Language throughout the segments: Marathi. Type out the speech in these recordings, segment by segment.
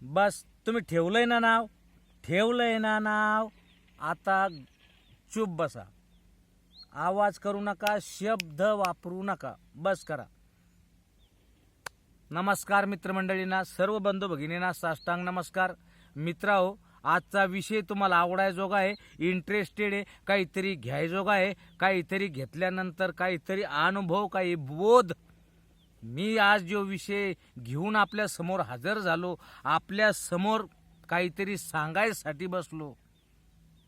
बस तुम्ही ठेवलंय ना नाव, ठेवलंय ना नाव, आता चुप बसा, आवाज करू नका, शब्द वापरू नका, बस करा. नमस्कार मित्रमंडळींना, सर्व बंधू भगिनींना साष्टांग नमस्कार. मित्रांनो, आजचा विषय तुम्हाला आवडायजोगा आहे, इंटरेस्टेड आहे, काहीतरी घ्यायजोगा आहे, काहीतरी घेतल्यानंतर काहीतरी अनुभव, काही बोध. मी आज जो विषय घेऊन आपल्या समोर हजर झालो, आपल्या समोर काहीतरी सांगायसाठी बसलो,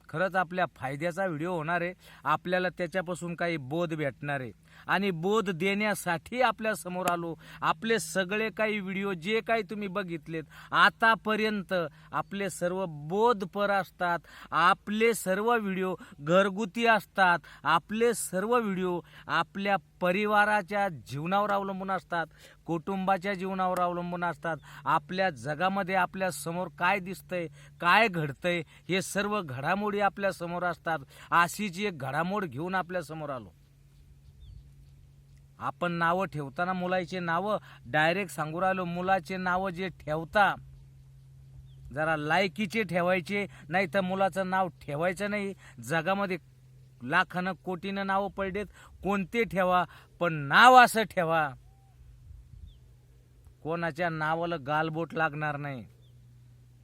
खरंच आपल्या फायद्याचा व्हिडिओ होणार आहे. आपल्याला त्याच्यापासून काही बोध भेटणार आहे आणि बोध देण्यासाठी आपल्या समोर आलो. आपले सगळे काही व्हिडिओ जे काही तुम्ही बघितलेत आतापर्यंत, आपले सर्व बोधपर असतात, आपले सर्व व्हिडिओ घरगुती असतात, आपले सर्व व्हिडिओ आपल्या परिवाराच्या जीवनावर अवलंबून असतात, कुटुंबाच्या जीवनावर अवलंबून असतात. आपल्या जगामध्ये आपल्या समोर काय दिसतंय, काय घडतंय, हे सर्व घडामोडी आपल्या समोर असतात. अशीच एक घडामोड घेऊन आपल्या समोर आलो. आपण नावं ठेवताना मुलाचे नावं डायरेक्ट सांगू राहिलो. मुलाचे नावं जे ठेवता जरा लायकीचे ठेवायचे, नाही तर मुलाचं नाव ठेवायचं नाही. जगामध्ये लाखानं कोटीनं नावं पडलेत, कोणते ठेवा, पण नाव असं ठेवा कोणाच्या नावाला गालबोट लागणार नाही.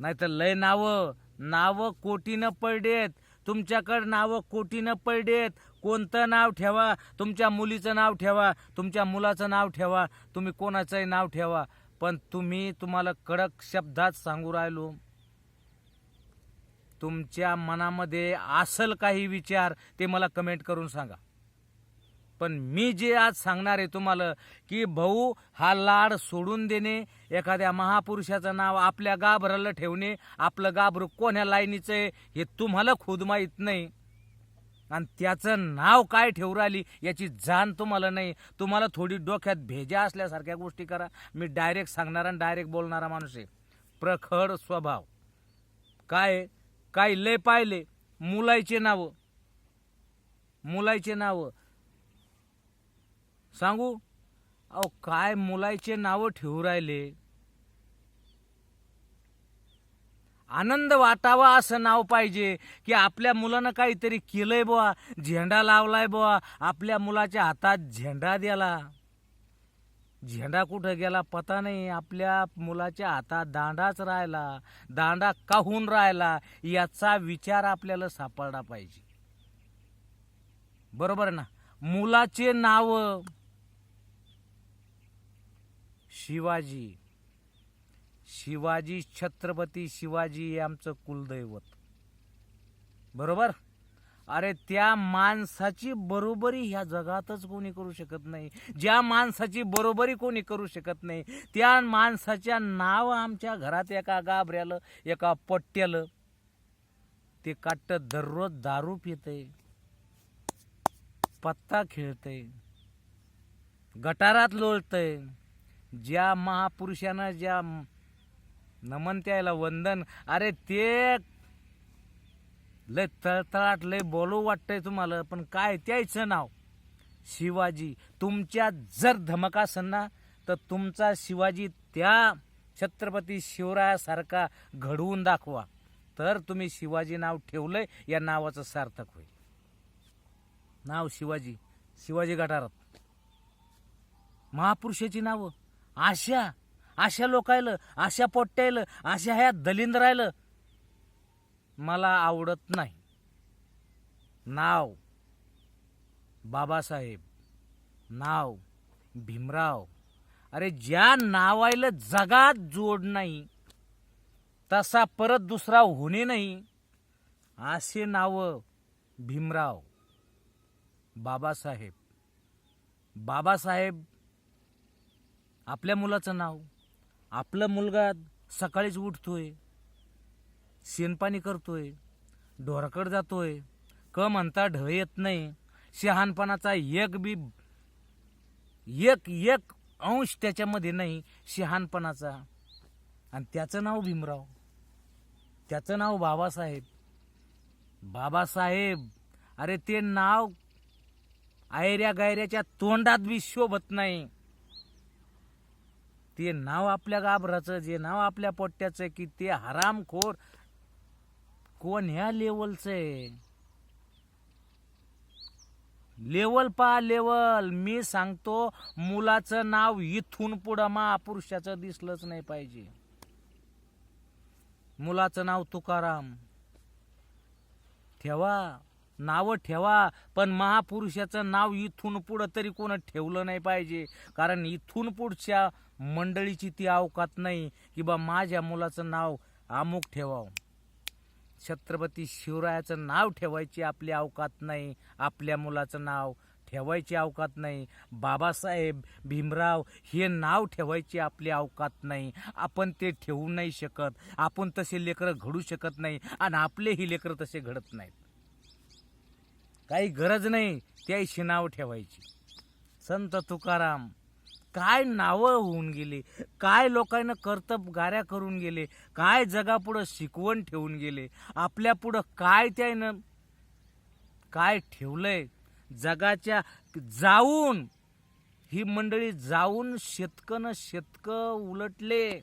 नाहीतर लय नावं कोटीनं पडलेत, तुमच्याकडे नावं कोटीनं पडलेत. कोणतं नाव ठेवा, तुमच्या मुलीचं नाव ठेवा, तुमच्या मुलाचं नाव ठेवा, तुम्ही कोणाचंही नाव ठेवा, पण तुम्हाला कडक शब्दात सांगू राहिलो, तुमच्या मनामध्ये असल काही विचार ते मला कमेंट करून सांगा. पण मी जे आज सांगणार आहे तुम्हाला, की भाऊ, हा लाड सोडून देणे, एखाद्या महापुरुषाचं नाव आपल्या गाभराला ठेवणे, आपलं गाभरू कोण्या लाईनीचं आहे हे तुम्हाला खुद माहीत नाही, आणि त्याचं नाव काय ठेवू राहिली याची जाण तुम्हाला नाही. तुम्हाला थोडी डोक्यात भेजा असल्यासारख्या गोष्टी करा. मी डायरेक्ट सांगणारा आणि डायरेक्ट बोलणारा माणूस आहे. प्रखड स्वभाव. काय लय पाहिले मुलाचे नावं सांगू. अहो, काय मुलाचे नावं ठेवू राहिले. आनंद वाटावा असं नाव पाहिजे, की आपल्या मुलानं काहीतरी केलंय बुवा, झेंडा लावलाय बुवा, आपल्या मुलाच्या हातात झेंडा दिला. झेंडा कुठं गेला पता नाही, आपल्या मुलाच्या हातात दांडाच राहिला. दांडा काहून राहिला याचा विचार आपल्याला सापडला पाहिजे. बरोबर ना. मुलाचे नाव शिवाजी, छत्रपती शिवाजी हे आमचं कुलदैवत. बरोबर. अरे, त्या माणसाची बरोबरी ह्या जगातच कोणी करू शकत नाही. ज्या माणसाची बरोबरी कोणी करू शकत नाही, त्या माणसाच्या नाव आमच्या घरात एका गाभऱ्यालं, एका पट्ट्यालं, ते काट्ट दररोज दारू पितय, पत्ता खेळतय, गटारात लोळतय. ज्या महापुरुषानं ज्या नमन त्याला वंदन, अरे ते लय तळतळाट, लय बोलू वाटतंय तुम्हाला, पण काय त्याचं नाव शिवाजी. तुमच्या जर धमक असेल ना, तर तुमचा शिवाजी त्या छत्रपती शिवरायासारखा घडवून दाखवा, तर तुम्ही शिवाजी नाव ठेवलंय या नावाचं सार्थक होईल. नाव शिवाजी गटारात. महापुरुषाची नावं अशा लोकायला, अशा पोट्ट्याला, अशा ह्या दलिंद्रायला मला आवडत नाही. नाव बाबासाहेब, नाव भीमराव. अरे, ज्या नावायला जगात जोड नाही, तसा परत दुसरा होणे नाही, असे नाव भीमराव, बाबासाहेब. आपल्या मुलाचं नाव, आपला मुलगा सकाळीच उठतोय, शेणपाणी करतोय, ढोराकडे जातोय, म्हणता ढ येत नाही, शहाणपणाचा एक अंश त्याच्यामध्ये नाही शहाणपणाचा, आणि त्याचं नाव भीमराव, त्याचं नाव बाबासाहेब. अरे, ते नाव ऐऱ्या गायऱ्याच्या तोंडात बी शोभत नाही. ते नाव आपल्या गाभराचं, जे नाव आपल्या पोट्ट्याचं, की ते हरामखोर कोण्या लेवलचं आहे. लेवल पा लेवल. मी सांगतो, मुलाचं नाव इथून पुढं महापुरुषाचं दिसलंच नाही पाहिजे. मुलाचं नाव तुकाराम ठेवा, नाव ठेवा, पण महापुरुषाचं नाव इथून पुढं तरी कोण ठेवलं नाही पाहिजे. कारण इथून पुढच्या मंडळीची ती अवकात नाही की बा माझ्या मुलाचं नाव अमुक ठेवावं. छत्रपती शिवरायाचं नाव ठेवायची आपली अवकात नाही, आपल्या मुलाचं नाव ठेवायची अवकात नाही. बाबासाहेब भीमराव हे नाव ठेवायची आपली अवकात नाही. आपण ते ठेवू नाही शकत. आपण तसे लेकरं घडू शकत नाही आणि आपलेही लेकरं तसे घडत नाहीत. काही गरज नाही त्याशी नाव ठेवायची. संत तुकाराम काय नावं होऊन गेले, काय लोकांना कर्तबगाऱ्या करून गेले, काय जगापुढं शिकवण ठेवून गेले. आपल्या पुढं काय त्यानं काय ठेवलंय. जगाच्या जाऊन ही मंडळी जाऊन शतक उलटले,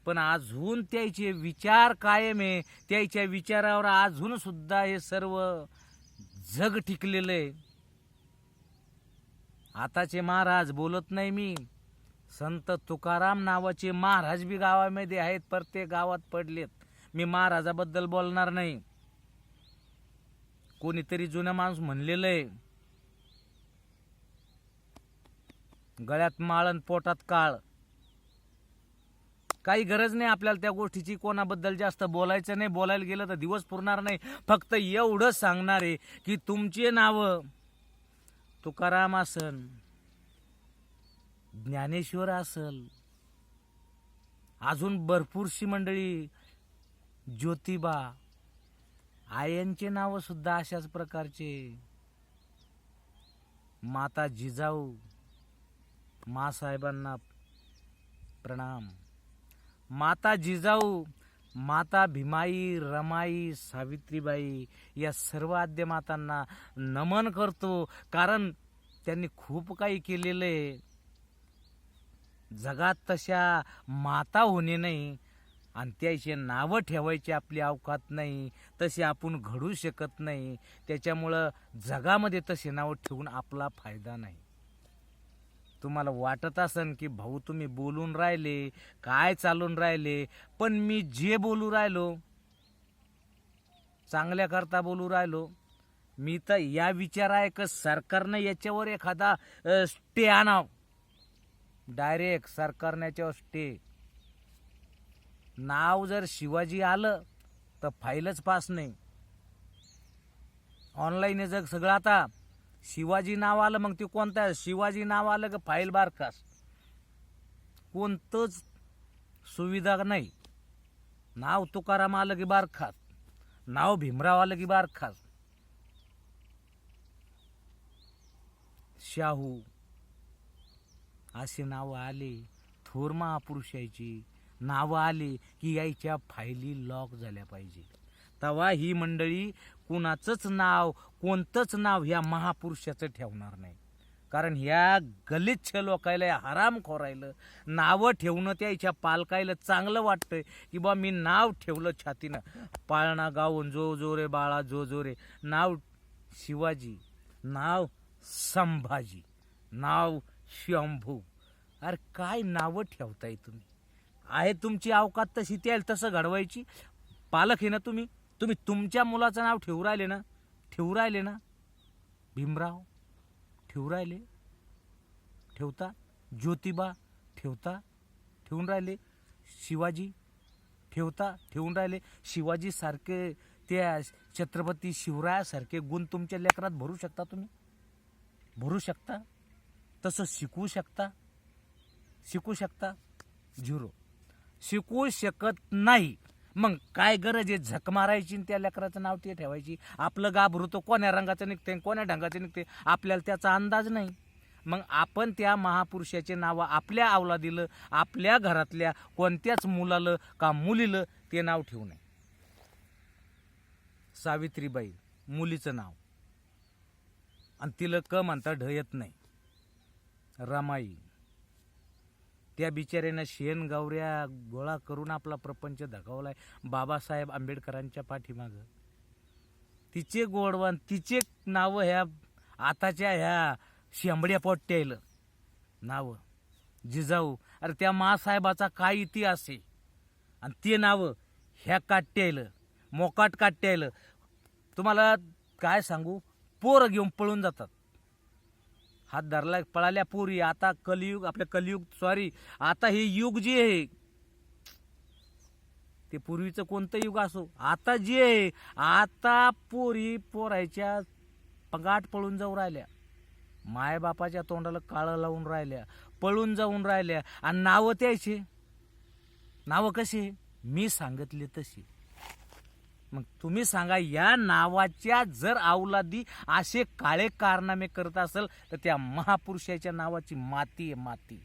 पण अजून त्याचे विचार कायम आहे. त्याच्या विचारावर अजून सुद्धा हे सर्व जग टिकलेलं आहे. आताचे महाराज बोलत नाही मी. संत तुकाराम नावाचे महाराज बी गावामध्ये आहेत, प्रत्येक गावात पडलेत. मी महाराजाबद्दल बोलणार नाही. कोणीतरी जुना माणूस म्हणलेलं आहे, गळ्यात माळण पोटात काळ. काही गरज नाही आपल्याला त्या गोष्टीची. कोणाबद्दल जास्त बोलायचं नाही. बोलायला गेलं तर दिवस पुरणार नाही. फक्त एवढं सांगणार आहे की तुमचे नाव तुकाराम असन, ज्ञानेश्वर असल, अजून भरपूरशी मंडळी, ज्योतिबा आयांचे नाव सुद्धा अशाच प्रकारचे. माता जिजाऊ, मासाहेबांना प्रणाम. माता जिजाऊ, माता भीमाई, रमाई, सावित्रीबाई या सर्व आद्य मातांना नमन करतो. कारण त्यांनी खूप काही केलेलं आहे. जगात तशा माता होणे नाही आणि त्याचे नावं ठेवायची आपली अवकात नाही. तसे आपण घडू शकत नाही. त्याच्यामुळं जगामध्ये तसे नावं ठेवून आपला फायदा नाही. तुम्हाला वाटत असन की भाऊ तुम्ही बोलून राहिले, काय चालून राहिले, पण मी जे बोलू राहिलो चांगल्या करता बोलू राहिलो. मी तर या विचार आहे की सरकारनं याच्यावर एखादा स्टे आणाव. डायरेक्ट सरकारने याच्यावर स्टे. नाव जर शिवाजी आलं तर फाईलच पास नाही. ऑनलाईन जग सगळं. आता शिवाजी नाव आलं मग ते कोणता शिवाजी नाव आलं का फाईल बारखास. कोणतंच सुविधा नाही. नाव तुकाराम आलं की बारखास, नाव भीमराव आलं की बारखास. शाहू असे नाव आले, थोर महापुरुषाची नावं आली की यायच्या फायली लॉक झाल्या पाहिजे. तेव्हा ही मंडळी कुणाचंच नाव, कोणतंच नाव ह्या महापुरुषाचं ठेवणार नाही. कारण ह्या गलिच्छ लोकायला, हराम खोरायला नावं ठेवणं त्याच्या पालकायला चांगलं वाटतंय की बा मी नाव ठेवलं छातीनं. पाळणा गाऊन जो जो रे बाळा जो जो रे. नाव शिवाजी, नाव संभाजी, नाव शंभू. अरे काय नावं ठेवताय तुम्ही. आहे तुमची अवकात तशी त्याला तसं घडवायची. पालक आहे ना तुम्ही. तुम्ही तुमच्या मुलाचं नाव ठेवू राहिले ना. भीमराव ठेवू राहिले, ठेवता. ज्योतिबा ठेवून राहिले. शिवाजी ठेवून राहिले. शिवाजी सारखे, त्या छत्रपती शिवरायासारखे गुण तुमच्या लेकरात भरू शकता तुम्ही. भरू शकता. तसं शिकवू शकता. झिरो. शिकवू शकत नाही. मग काय गरज आहे झक मारायची त्या लेकराचं नाव ते ठेवायची. आपलं गाभरू तो कोण्या रंगाचं निघते, कोण्या ढंगाचं निघते आपल्याला त्याचा अंदाज नाही. मग आपण त्या महापुरुषाचे नाव आपल्या अवलादीला, आपल्या घरातल्या कोणत्याच मुलाला का मुलीला ते नाव ठेवू नये. सावित्रीबाई मुलीचं नाव आणि तिला क म्हणता ढ येत नाही. रमाई, त्या बिचाऱ्यानं शेण गावऱ्या गोळा करून आपला प्रपंच धकावलाय बाबासाहेब आंबेडकरांच्या पाठीमागं. तिचे गोडवान तिचे नावं ह्या आताच्या ह्या शेंबड्या पोट्यायलं नावं जिजाऊ. अरे त्या मासाहेबाचा काय इतिहास आहे आणि ते नावं ह्या काट्यायलं मोकाट काट्यायलं. तुम्हाला काय सांगू, पोरं घेऊन पळून जातात. हात धरला पळाल्या पोरी. आता कलियुग आपल्या कलियुग सॉरी आता हे युग जे आहे ते पूर्वीचं कोणतं युग असो, आता जे आहे आता पोरी पोरायच्या पगाट पळून जाऊन राहिल्या, मायबापाच्या तोंडाला काळं लावून राहिल्या, पळून जाऊन राहिल्या. आणि नावं त्याचे नावं कशी मी सांगितले तशी. मग तुम्ही सांगा, या नावाच्या जर अवलादी असे काळे कारनामे करत असेल तर त्या महापुरुषाच्या नावाची माती आहे माती.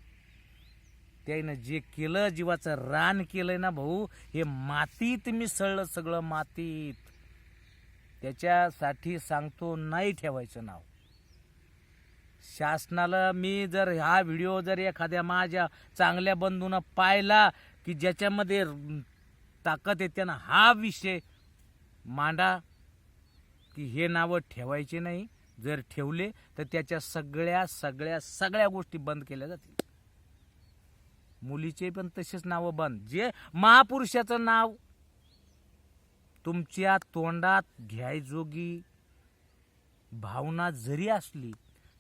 त्यानं जे केलं जीवाचं रान केलंय ना भाऊ, हे मातीत मिसळलं सगळं मातीत. त्याच्यासाठी सांगतो नाही ठेवायचं नाव. शासनाला मी जर हा व्हिडिओ जर एखाद्या माझ्या चांगल्या बंधूनं पाहिला की ज्याच्यामध्ये ताकद येते ना, हा विषय मांडा की हे नावं ठेवायचे नाही. जर ठेवले तर त्याच्या सगळ्या सगळ्या सगळ्या गोष्टी बंद केल्या जातील. मुलीचे पण तसेच नावं बंद. जे महापुरुषाचं नाव तुमच्या तोंडात घ्यायजोगी भावना जरी असली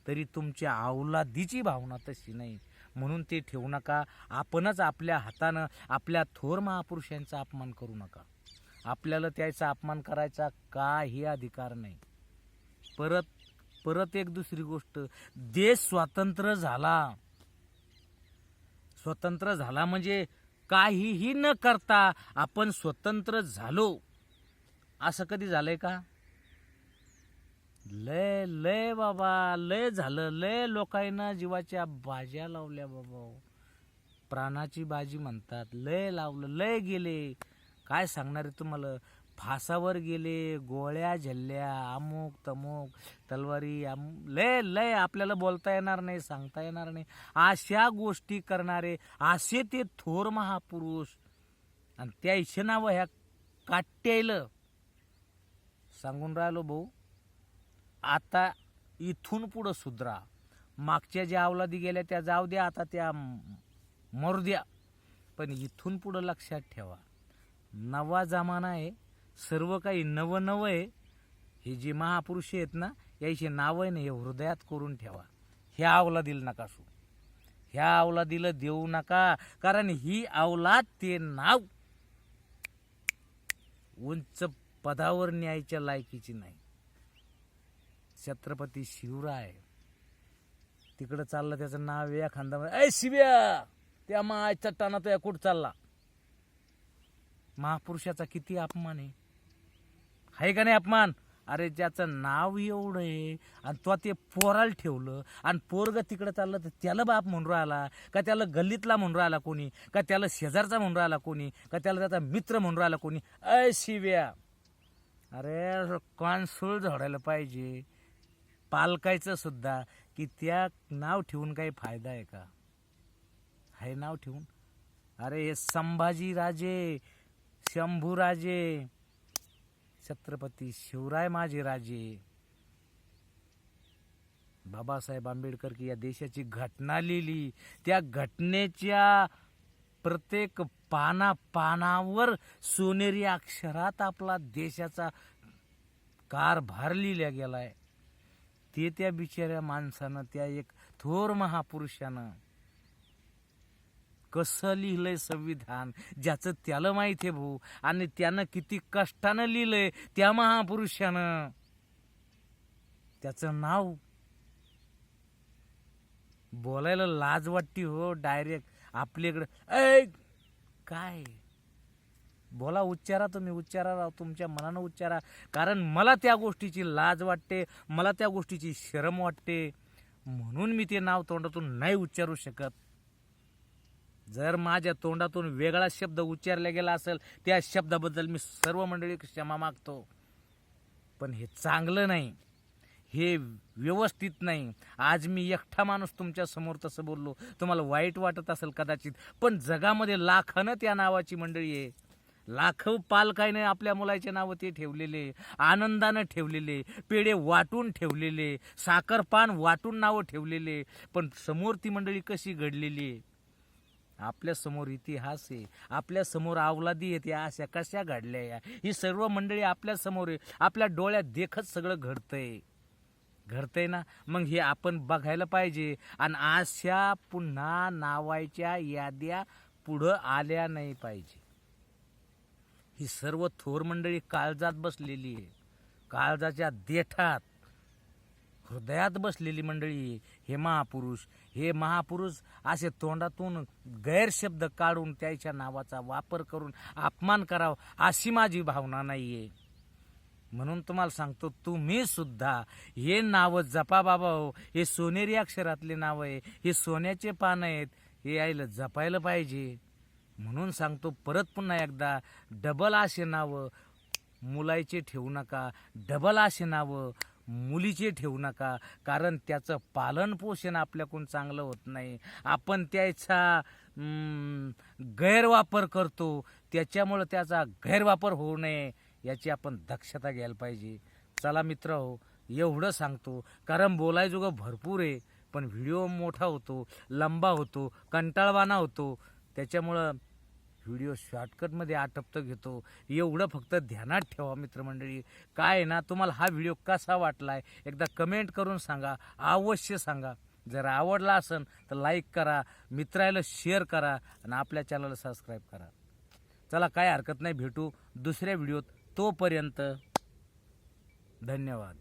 तरी तुमच्या अवलादीची भावना तशी नाही, म्हणून ते ठेवू नका. आपणच आपल्या हातानं आपल्या थोर महापुरुषांचा अपमान करू नका. आपल्याला त्याचा अपमान करायचा काही अधिकार नाही. परत एक दुसरी गोष्ट, देश स्वतंत्र झाला. स्वतंत्र झाला म्हणजे काहीही न करता आपण स्वतंत्र झालो, असं कधी झालंय का? लय लय बाबा लय झालं. लय लोकांना जीवाच्या बाज्या लावल्या बाबा, प्राणाची बाजी म्हणतात. लय लावलं, लय गेले. काय सांगणार आहे तुम्हाला. फासावर गेले, गोळ्या झल्ल्या, अमुक तमुक तलवारी लय लय आपल्याला बोलता येणार नाही, सांगता येणार नाही. अशा गोष्टी करणारे असे ते थोर महापुरुष. आणि त्या इच्छे नाव ह्या काट्यायलं सांगून राहिलो भाऊ. आता इथून पुढं सुधरा. मागच्या ज्या अवलादी गेल्या त्या जाऊ द्या, आता त्या मरू द्या. पण इथून पुढं लक्षात ठेवा, नवा जमाना आहे, सर्व काही नवं नवं आहे. हे जे महापुरुष आहेत ना, याचे नाव आहे ना, हे हृदयात करून ठेवा. ह्या अवलादीला नका सू, ह्या अवलादीला देऊ नका. कारण ही अवलाद ते नाव उंच पदावर न्यायच्या लायकीची नाही. छत्रपती शिवराय तिकडं चाललं, त्याचं नाव या खांदामध्ये, ऐ शिव्या त्या मायचा टाना तो या कुठं चालला. महापुरुषाचा किती अपमान आहे का नाही अपमान. अरे ज्याचं नाव एवढं आहे आणि तो ते पोराला ठेवलं आणि पोरग तिकडं चाललं तर त्याला बाप म्हणून राहिला का, त्याला गल्लीतला म्हणून राहिला कोणी, का त्याला शेजारचा म्हणून राहिला कोणी, का त्याला त्याचा मित्र म्हणून राहिला कोणी. ऐ शिव्या, अरे कॉन्सूल झोडायला पाहिजे पालकायचं सुद्धा की त्या नाव ठेवून काही फायदा आहे का. हे नाव ठेवून अरे हे संभाजी राजे, शंभूराजे, छत्रपती शिवराय माझे राजे, बाबासाहेब आंबेडकर की या देशाची घटना लिहिली. त्या घटनेच्या प्रत्येक पानावर सोनेरी अक्षरात आपला देशाचा कारभार लिहिला गेलाय. ते त्या बिचाऱ्या माणसानं, त्या एक थोर महापुरुषानं कसं लिहिलंय संविधान, ज्याचं त्याला माहिती आहे भाऊ. आणि त्यानं किती कष्टानं लिहिलंय त्या महापुरुषानं. त्याचं नाव बोलायला लाज वाटती हो. डायरेक्ट आपल्याकडे ऐ काय बोला, उच्चारा तुम्ही, उच्चारा राव, तुमच्या मनानं उच्चारा. कारण मला त्या गोष्टीची लाज वाटते, मला त्या गोष्टीची शरम वाटते, म्हणून मी ते नाव तोंडातून नाही उच्चारू शकत. जर माझ्या तोंडातून वेगळा शब्द उच्चारला गेला असेल त्या शब्दाबद्दल मी सर्व मंडळी क्षमा मागतो. पण हे चांगलं नाही. हे व्यवस्थित नाही. आज मी एकटा माणूस तुमच्या समोर तसं बोललो, तुम्हाला वाईट वाटत असेल कदाचित, पण जगामध्ये लाखानं त्या नावाची मंडळी आहे. लाखो पालकाने आपल्या मुलाचे नावं ते ठेवलेले, आनंदानं ठेवलेले, पेढे वाटून ठेवलेले, साखरपान वाटून नावं ठेवलेले. पण समोर ती मंडळी कशी घडलेली आहे, आपल्या समोर इतिहास आहे, आपल्या समोर अवलादी आहे, त्या अशा कशा घडल्या या, ही सर्व मंडळी आपल्या समोर आहे, आपल्या डोळ्यात देखत सगळं घडतंय ना. मग हे आपण बघायला पाहिजे. आणि अशा पुन्हा नावायच्या याद्या पुढं आल्या नाही पाहिजे. ही सर्व थोर मंडळी काळजात बसलेली आहे, काळजाच्या देठात हृदयात बसलेली मंडळी. हे महापुरुष असे तोंडातून गैरशब्द काढून त्याच्या नावाचा वापर करून अपमान करावा अशी माझी भावना नाहीये. म्हणून तुम्हाला सांगतो, तुम्ही सुद्धा हे नाव जपा बाबा हो. हे सोनेरी अक्षरातले नाव आहे, हे सोन्याचे पान आहेत, हे आईला जपायला पाहिजे. म्हणून सांगतो परत पुन्हा एकदा, डबल असे नावं मुलाचे ठेवू नका, डबल असे नावं मुलीचे ठेवू नका. कारण त्याचं पालन पोषण आपल्याकडून चांगलं होत नाही. आपण त्याचा गैरवापर करतो, त्याच्यामुळं त्याचा गैरवापर होऊ नये याची आपण दक्षता घ्यायला पाहिजे. चला मित्र हो, एवढं सांगतो, कारण बोलायजोगं भरपूर आहे, पण व्हिडिओ मोठा होतो, लंबा होतो, कंटाळवाणा होतो. त्याच्यामुळं व्हिडिओ शॉर्टकटमध्ये आटपतं घेतो. एवढं फक्त ध्यानात ठेवा मित्रमंडळी. काय आहे ना, तुम्हाला हा व्हिडिओ कसा वाटलाय एकदा कमेंट करून सांगा, अवश्य सांगा. जर आवडला असेल तर लाईक करा, मित्राला शेअर करा आणि आपल्या चॅनलला सबस्क्राईब करा. चला, काय हरकत नाही, भेटू दुसऱ्या व्हिडिओत. तोपर्यंत धन्यवाद.